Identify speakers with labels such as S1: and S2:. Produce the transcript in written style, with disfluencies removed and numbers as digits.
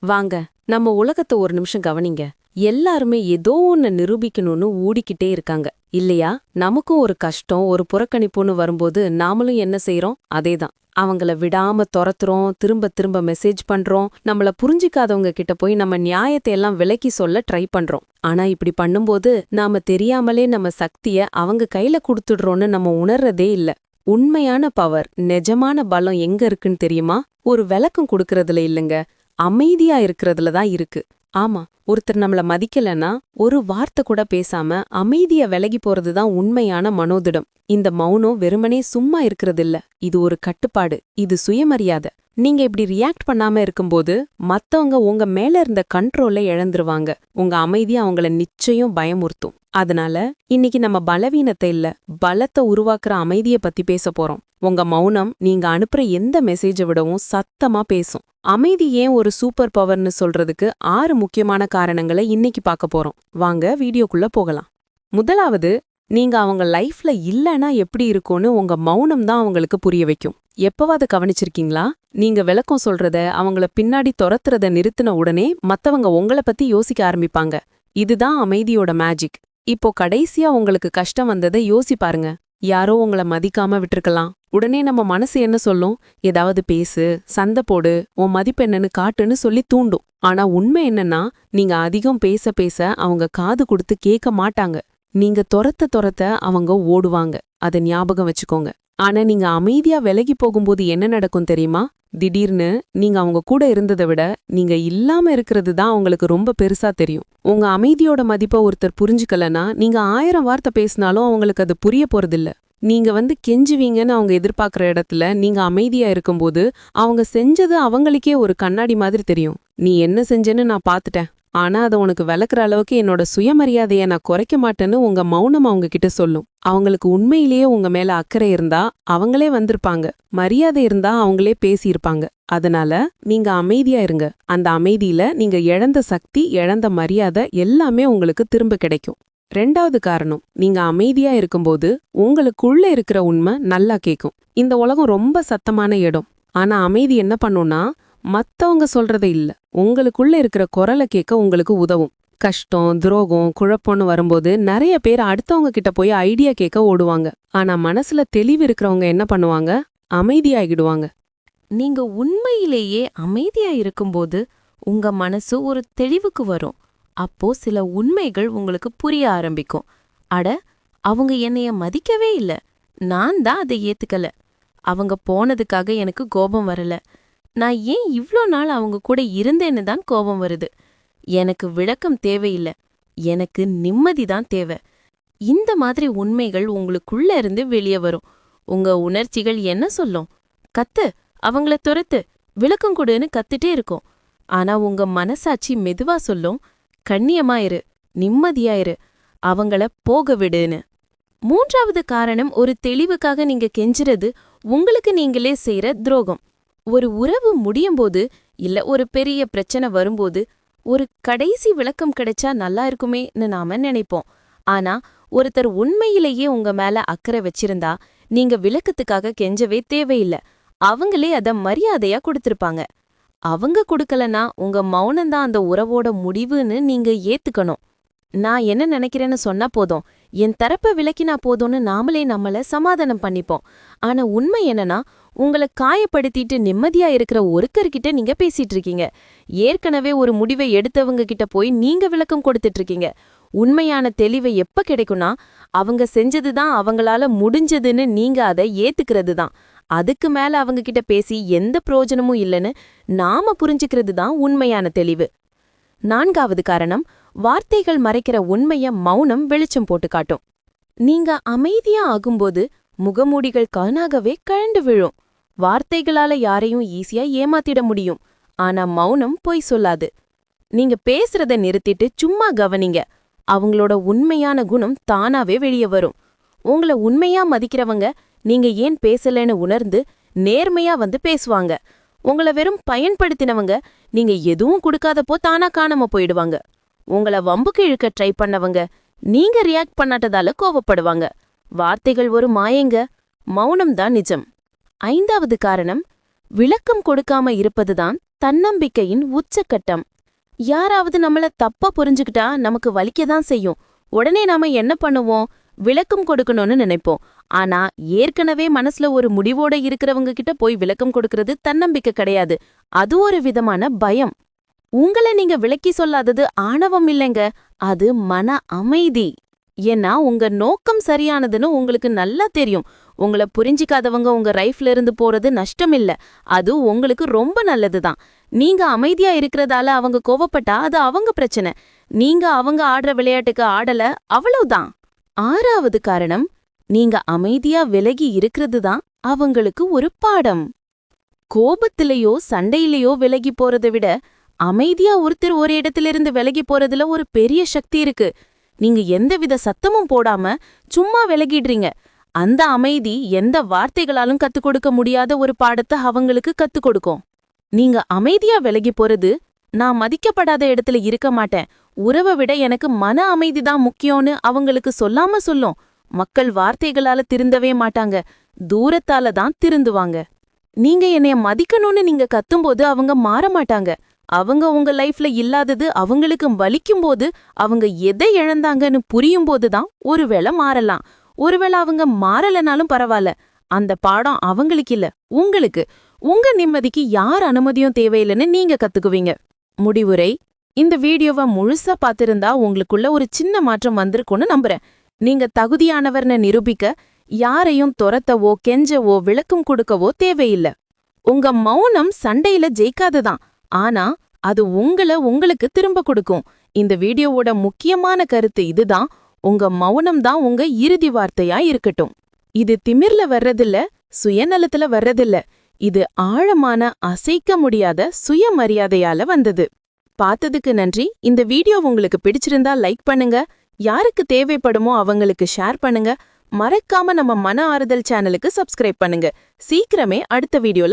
S1: வாங்க, நம்ம உலகத்தை ஒரு நிமிஷம் கவனிங்க. எல்லாருமே ஏதோ ஒன்னு நிரூபிக்கணும்னு ஓடிக்கிட்டே இருக்காங்க இல்லையா? நமக்கும் ஒரு கஷ்டம், ஒரு புறக்கணிப்புன்னு வரும்போது நாமளும் என்ன செய்றோம்? அதேதான். அவங்கள விடாம தொரத்துறோம், திரும்ப திரும்ப மெசேஜ் பண்றோம், நம்மள புரிஞ்சிக்காதவங்க கிட்ட போய் நம்ம நியாயத்தை எல்லாம் விலக்கி சொல்ல ட்ரை பண்றோம். ஆனா இப்படி பண்ணும்போது நாம தெரியாமலே நம்ம சக்திய அவங்க கையில குடுத்துடுறோம்னு நம்ம உணர்றதே இல்ல. உண்மையான பவர், நிஜமான பலம் எங்க இருக்குன்னு தெரியுமா? ஒரு விளக்கம் குடுக்கறதுல இல்லங்க, அமைதியா இருக்கிறதுல தான் இருக்கு. ஆமா, ஒருத்தர் நம்மள மதிக்கலன்னா ஒரு வார்த்தை கூட பேசாம அமைதியா விலகி போறது தான் உண்மையான மனோதிடம். இந்த மௌனம் வெறுமனே சும்மா இருக்கிறதில்ல, இது ஒரு கட்டுப்பாடு, இது சுயமரியாதை. நீங்க இப்படி ரியாக்ட் பண்ணாம இருக்கும்போது மத்தவங்க உங்க மேல இருந்த கண்ட்ரோலை இழந்துருவாங்க. உங்க அமைதி அவங்கள நிச்சயம் பயமுறுத்தும். அதனால இன்னைக்கு நம்ம பலவீனத்தை இல்ல, பலத்தை உருவாக்குற அமைதிய பத்தி பேச போறோம். உங்க மௌனம் நீங்க அனுப்புற எந்த மெசேஜை விடவும் சத்தமா பேசும். அமைதி ஏன் ஒரு சூப்பர் பவர்னு சொல்றதுக்கு 6 முக்கியமான காரணங்களை இன்னைக்கு பார்க்க போறோம். வாங்க வீடியோக்குள்ள போகலாம். முதலாவது, நீங்க அவங்க லைஃப்ல இல்லனா எப்படி இருக்கும்னு உங்க மௌனம் தான் அவங்களுக்கு புரிய வைக்கும். எப்பவாவது கவனிச்சிருக்கீங்களா? நீங்க விளக்கம் சொல்றத, அவங்கள பின்னாடி தொரத்துறத நிறுத்தின உடனே மத்தவங்க உங்கள பத்தி யோசிக்க ஆரம்பிப்பாங்க. இதுதான் அமைதியோட மேஜிக். இப்போ கடைசியா உங்களுக்கு கஷ்டம் வந்ததை யோசி பாருங்க. யாரோ உங்கள மதிக்காம விட்டுருக்கலாம். உடனே நம்ம மனசு என்ன சொல்லும்? ஏதாவது பேசு, சண்டை போடு, உன் மதிப்பு என்னன்னு காட்டுன்னு சொல்லி தூண்டும். ஆனா உண்மை என்னன்னா, நீங்க அதிகம் பேச பேச அவங்க காது கொடுத்து கேட்க மாட்டாங்க. நீங்க தொரத்த அவங்க ஓடுவாங்க. அத ஞாபகம் வச்சுக்கோங்க. ஆனா நீங்க அமைதியா விலகி போகும்போது என்ன நடக்கும் தெரியுமா? திடீர்னு நீங்க அவங்க கூட இருந்ததை விட நீங்க இல்லாம இருக்கிறது தான் அவங்களுக்கு ரொம்ப பெருசா தெரியும். உங்க அமைதியோட மதிப்பை ஒருத்தர் புரிஞ்சுக்கலனா நீங்க 1000 வார்த்தை பேசினாலும் அவங்களுக்கு அது புரிய போறதில்ல. நீங்க கெஞ்சுவீங்கன்னு அவங்க எதிர்பார்க்குற இடத்துல நீங்க அமைதியா இருக்கும்போது அவங்க செஞ்சது அவங்களுக்கே ஒரு கண்ணாடி மாதிரி தெரியும். நீ என்ன செஞ்சேன்னு நான் பார்த்துட்டேன், ஆனா அதை உனக்கு விளக்குற அளவுக்கு என்னோட சுயமரியாதையை நான் குறைக்க மாட்டேன்னு உங்க மௌனம் அவங்க கிட்ட சொல்லும். அவங்களுக்கு உண்மையிலேயே உங்க மேல அக்கறை இருந்தா அவங்களே வந்திருப்பாங்க. மரியாதை இருந்தா அவங்களே பேசியிருப்பாங்க. அதனால நீங்க அமைதியா இருங்க. அந்த அமைதியில நீங்க இழந்த சக்தி, இழந்த மரியாதை எல்லாமே உங்களுக்கு திரும்ப கிடைக்கும். 2வது காரணம், நீங்க அமைதியா இருக்கும்போது உங்களுக்குள்ள இருக்கிற உண்மை நல்லா கேக்கும். இந்த உலகம் ரொம்ப சத்தமான இடம். ஆனா அமைதி என்ன பண்ணும்னா, மத்தவங்க சொல்றதை இல்ல, உங்களுக்குள்ள இருக்கிற குரலை கேட்க உங்களுக்கு உதவும். கஷ்டம், துரோகம், குழப்பம்னு வரும்போது நிறைய பேர் அடுத்தவங்க கிட்ட போய் ஐடியா கேட்க ஓடுவாங்க. ஆனா மனசுல தெளிவு இருக்கிறவங்க என்ன பண்ணுவாங்க? அமைதியாகிடுவாங்க.
S2: நீங்க உண்மையிலேயே அமைதியா இருக்கும்போது உங்க மனசு ஒரு தெளிவுக்கு வரும். அப்போ சில உண்மைகள் உங்களுக்கு புரிய ஆரம்பிக்கும். அட, அவங்க என்னைய மதிக்கவே இல்ல, நான் தான் அதை ஏத்துக்கல. அவங்க போனதுக்காக எனக்கு கோபம் வரல, நான் ஏன் இவ்ளோ நாள் அவங்க கூட இருந்தேன்னு தான் கோபம் வருது. எனக்கு விளக்கம் தேவையில்ல, எனக்கு நிம்மதிதான் தேவை. இந்த மாதிரி உண்மைகள் உங்களுக்குள்ள இருந்து வெளியே வரும். உங்க உணர்ச்சிகள் என்ன சொல்லும்? கத்து, அவங்கள துரத்து, விளக்கம் கொடுன்னு கத்துட்டே இருக்கும். ஆனா உங்க மனசாட்சி மெதுவா சொல்லும், கண்ணியமாயிரு, நிம்மதியாயிரு, அவங்கள போக விடுன்னு. 3வது காரணம், ஒரு தெளிவுக்காக நீங்க கெஞ்சுறது உங்களுக்கு நீங்களே செய்யற துரோகம். ஒரு உறவு முடியும்போது, இல்ல ஒரு பெரிய பிரச்சனை வரும்போது ஒரு கடைசி விளக்கம் கிடைச்சா நல்லா இருக்குமேன்னு நாம நினைப்போம். ஆனா ஒருத்தர் உண்மையிலேயே உங்க மேல அக்கறை வச்சிருந்தா நீங்க விளக்கத்துக்காக கெஞ்சவே தேவையில்ல. அவங்களே அத மரியாதையா கொடுத்திருப்பாங்க. அவங்க கொடுக்கலனா உங்க மௌனம்தான் அந்த உறவோட முடிவுன்னு நீங்க ஏத்துக்கணும். நான் என்ன நினைக்கிறேன்னு சொன்னா போதும், என் தரப்ப விளக்கினா போதும்னு நாமளே நம்மள சமாதானம் பண்ணிப்போம். ஆனா உண்மை என்னன்னா, உங்களை காயப்படுத்திட்டு நிம்மதியா இருக்கிற ஒருத்தர்கிட்ட நீங்க பேசிட்டு இருக்கீங்க. ஏற்கனவே ஒரு முடிவை எடுத்தவங்க கிட்ட போய் நீங்க விளக்கம் கொடுத்துட்டு இருக்கீங்க. உண்மையான தெளிவை எப்ப கிடைக்கும்னா, அவங்க செஞ்சதுதான் அவங்களால முடிஞ்சதுன்னு நீங்க அதை ஏத்துக்கிறது தான். அதுக்கு மேல அவங்க கிட்ட பேசி எந்த பிரயோஜனமும் இல்லைன்னு நாம புரிஞ்சுக்கிறது தான் உண்மையான தெளிவு. 4வது காரணம், வார்த்தைகள் மறைக்கிற உண்மைய மௌனம் வெளிச்சம் போட்டு காட்டும். நீங்க அமைதியா ஆகும்போது முகமூடிகள் காணாகவே கழண்டு விழும். வார்த்தைகளால யாரையும் ஈஸியா ஏமாத்திட முடியும். ஆனா மௌனம் பொய் சொல்லாது. நீங்க பேசுறத நிறுத்திட்டு சும்மா கவனிங்க. அவங்களோட உண்மையான குணம் தானாவே வெளியே வரும். உங்கள உண்மையா மதிக்கிறவங்க நீங்க ஏன் பேசலன்னு உணர்ந்து நேர்மையா வந்து பேசுவாங்க. உங்கள வெறும் பயன்படுத்தினவங்க நீங்க எதுவும் கொடுக்காதப்போ தானா காணாம போயிடுவாங்க. உங்கள வம்புக்கு இழுக்க ட்ரை பண்ணவங்க நீங்க ரியாக்ட் பண்ணாட்டதால கோவப்படுவாங்க. வார்த்தைகள் ஒரு மாயங்க, மௌனம்தான் நிஜம். 5வது காரணம், விளக்கம் கொடுக்காம இருப்பதுதான் தன்னம்பிக்கையின் உச்சக்கட்டம். யாராவது நம்மள தப்பா புரிஞ்சுக்கிட்டா நமக்கு வலிக்கதான் செய்யும். உடனே நாம என்ன பண்ணுவோம்? விளக்கம் கொடுக்கணும்னு நினைப்போம். ஆனா ஏற்கனவே மனசுல ஒரு முடிவோட இருக்கிறவங்க கிட்ட போய் விளக்கம் கொடுக்கறது தன்னம்பிக்கை கிடையாது. அது ஒரு விதமான பயம். உங்களை நீங்க விளக்கி சொல்லாதது ஆணவம் இல்லைங்க, அது மன அமைதி. ஏன்னா உங்க நோக்கம் சரியானதுன்னு உங்களுக்கு நல்லா தெரியும். உங்களை புரிஞ்சிக்காதவங்க உங்க லைஃப்ல இருந்து போறது நஷ்டம் இல்ல, அது உங்களுக்கு ரொம்ப நல்லதுதான். நீங்க அமைதியா இருக்கிறதால அவங்க கோவப்பட்டா அது அவங்க பிரச்சனை. நீங்க அவங்க ஆடுற விளையாட்டுக்கு ஆடல, அவ்வளவுதான். 6வது காரணம், நீங்க அமைதியா விலகி இருக்கிறது தான் அவங்களுக்கு ஒரு பாடம். கோபத்திலேயோ சண்டையிலேயோ விலகி போறதை விட அமைதியா ஒருத்தர் ஒரு இடத்திலிருந்து விலகி போறதுல ஒரு பெரிய சக்தி இருக்கு. நீங்க எந்தவித சத்தமும் போடாம சும்மா விலகிடுறீங்க. அந்த அமைதி எந்த வார்த்தைகளாலும் கத்துக் கொடுக்க முடியாத ஒரு பாடத்தை அவங்களுக்கு கத்துக் கொடுக்கும். நீங்க அமைதியா விலகி போறது, நான் மதிக்கப்படாத இடத்துல இருக்க மாட்டேன், உறவை விட எனக்கு மன அமைதிதான் முக்கியம்னு அவங்களுக்கு சொல்லாம சொல்லும். மக்கள் வார்த்தைகளால திருந்தவே மாட்டாங்க, தூரத்தால தான் திருந்துவாங்க. நீங்க என்னைய மதிக்கணும்னு நீங்க கத்தும்போது அவங்க மாற மாட்டாங்க. அவங்க உங்க லைஃப்ல இல்லாதது அவங்களுக்கு வலிக்கும்போது, அவங்க எதை இழந்தாங்கன்னு புரியும்போது தான் ஒருவேளை மாறலாம். ஒருவேளை அவங்க மாறலனாலும் பரவாயில்ல, அந்த பாடம் அவங்களுக்கு இல்ல, உங்களுக்கு. உங்க நிம்மதிக்கு யார் அனுமதியும் தேவையில்லைன்னு நீங்க கத்துக்குவீங்க. முடிவுரை: இந்த வீடியோவை முழுசா பார்த்திருந்தா உங்களுக்குள்ள ஒரு சின்ன மாற்றம் வந்திருக்கும்னு நம்புறேன். நீங்க தகுதியானவர்னு நிரூபிக்க யாரையும் துரத்தவோ கெஞ்சவோ விளக்கம் கொடுக்கவோ தேவையில்ல. உங்க மௌனம் சண்டையில ஜெயிக்காததான், ஆனா அது உங்களுக்கு திரும்ப கொடுக்கும். இந்த வீடியோவோட முக்கியமான கருத்து இதுதான்: உங்க மௌனம் தான் உங்க இறுதி வார்த்தையா இருக்கட்டும். இது திமிர்ல வர்றதில்ல, சுயநலத்துல வர்றதில்ல, இது ஆழமான அசைக்க முடியாத சுயமரியாதையால வந்தது. பார்த்ததுக்கு நன்றி. இந்த வீடியோ உங்களுக்கு பிடிச்சிருந்தா லைக் பண்ணுங்க, யாருக்கு தேவைப்படுமோ அவங்களுக்கு ஷேர் பண்ணுங்க. மறக்காம நம்ம மன ஆறுதல் சேனலுக்கு சப்ஸ்கிரைப் பண்ணுங்க. சீக்கிரமே அடுத்த வீடியோல